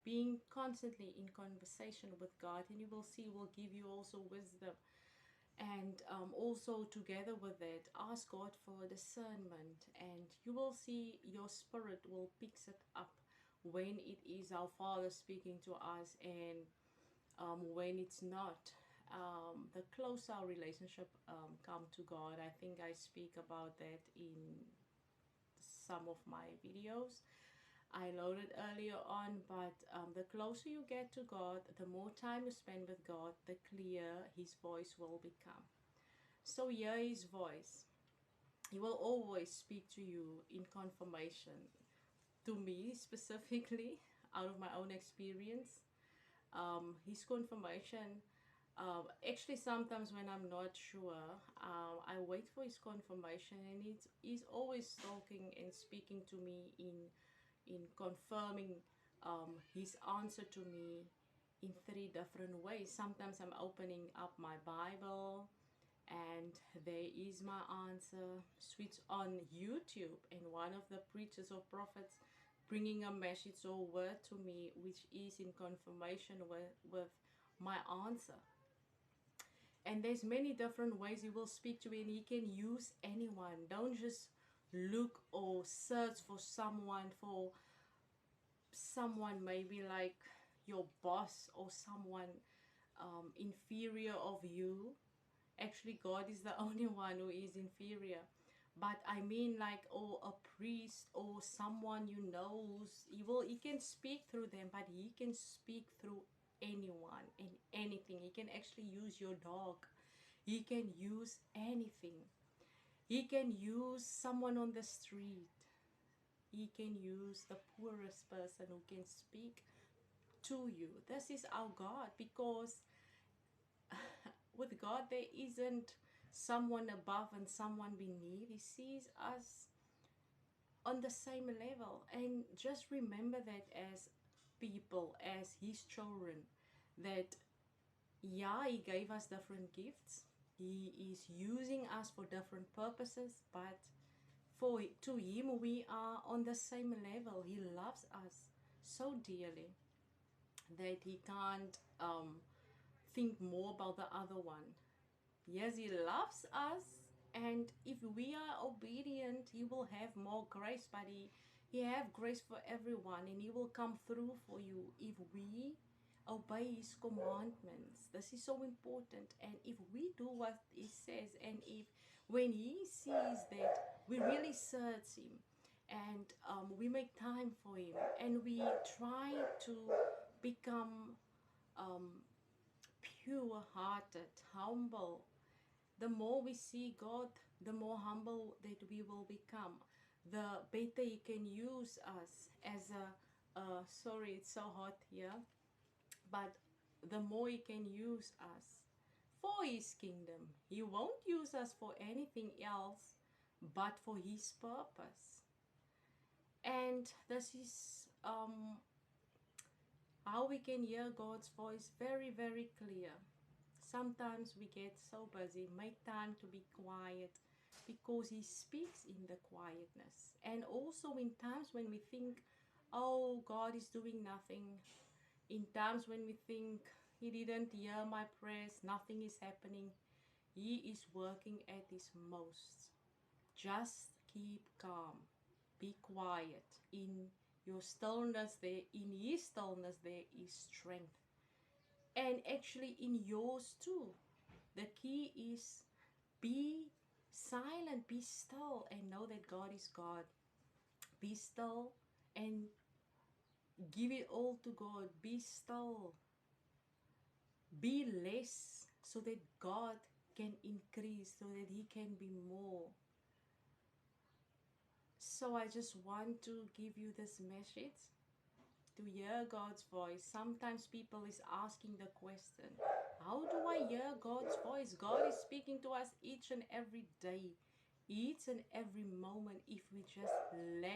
being constantly in conversation with God, and you will see will give you also wisdom. And also together with that, ask God for discernment, and you will see your spirit will pick it up when it is our Father speaking to us, and when it's not. The closer our relationship come to God, I think I speak about that in some of my videos I loaded earlier on. But the closer you get to God, the more time you spend with God, the clearer His voice will become. So hear His voice. He will always speak to you in confirmation. To me specifically, out of my own experience, his confirmation, actually sometimes when I'm not sure, I wait for his confirmation, and he's always talking and speaking to me in confirming his answer to me in three different ways. Sometimes I'm opening up my Bible and there is my answer. Switch on YouTube and one of the preachers or prophets bringing a message or word to me which is in confirmation with my answer. And there's many different ways He will speak to you, and He can use anyone. Don't just look or search for someone maybe like your boss or someone inferior of you. Actually, God is the only one who is inferior. But I mean like, or a priest or someone you know, he can speak through them, but He can speak through anyone and anything. He can actually use your dog. He can use anything. He can use someone on the street. He can use the poorest person who can speak to you. This is our God, because with God there isn't someone above and someone beneath. He sees us on the same level. And just remember that as people, as His children, that yeah, He gave us different gifts. He is using us for different purposes, but to Him we are on the same level. He loves us so dearly that He can't think more about the other one. Yes, He loves us, and if we are obedient, He will have more grace. But He have grace for everyone, and He will come through for you if we obey His commandments. This is so important. And if we do what He says, and if when He sees that we really search Him, and we make time for Him, and we try to become pure-hearted, humble, the more we see God, the more humble that we will become. The better He can use us as sorry, it's so hot here, but the more He can use us for His kingdom. He won't use us for anything else but for His purpose. And this is how we can hear God's voice very, very clear. Sometimes we get so busy, make time to be quiet, because He speaks in the quietness. And also in times when we think, oh, God is doing nothing. In times when we think He didn't hear my prayers, nothing is happening. He is working at His most. Just keep calm. Be quiet. In your stillness there, in His stillness there is strength. And actually in yours too. The key is be silent, be still, and know that God is God. Be still and give it all to God. Be still. Be less so that God can increase, so that He can be more. So I just want to give you this message, to hear God's voice. Sometimes people is asking the question, how do I hear God's voice? God is speaking to us each and every day, each and every moment, if we just let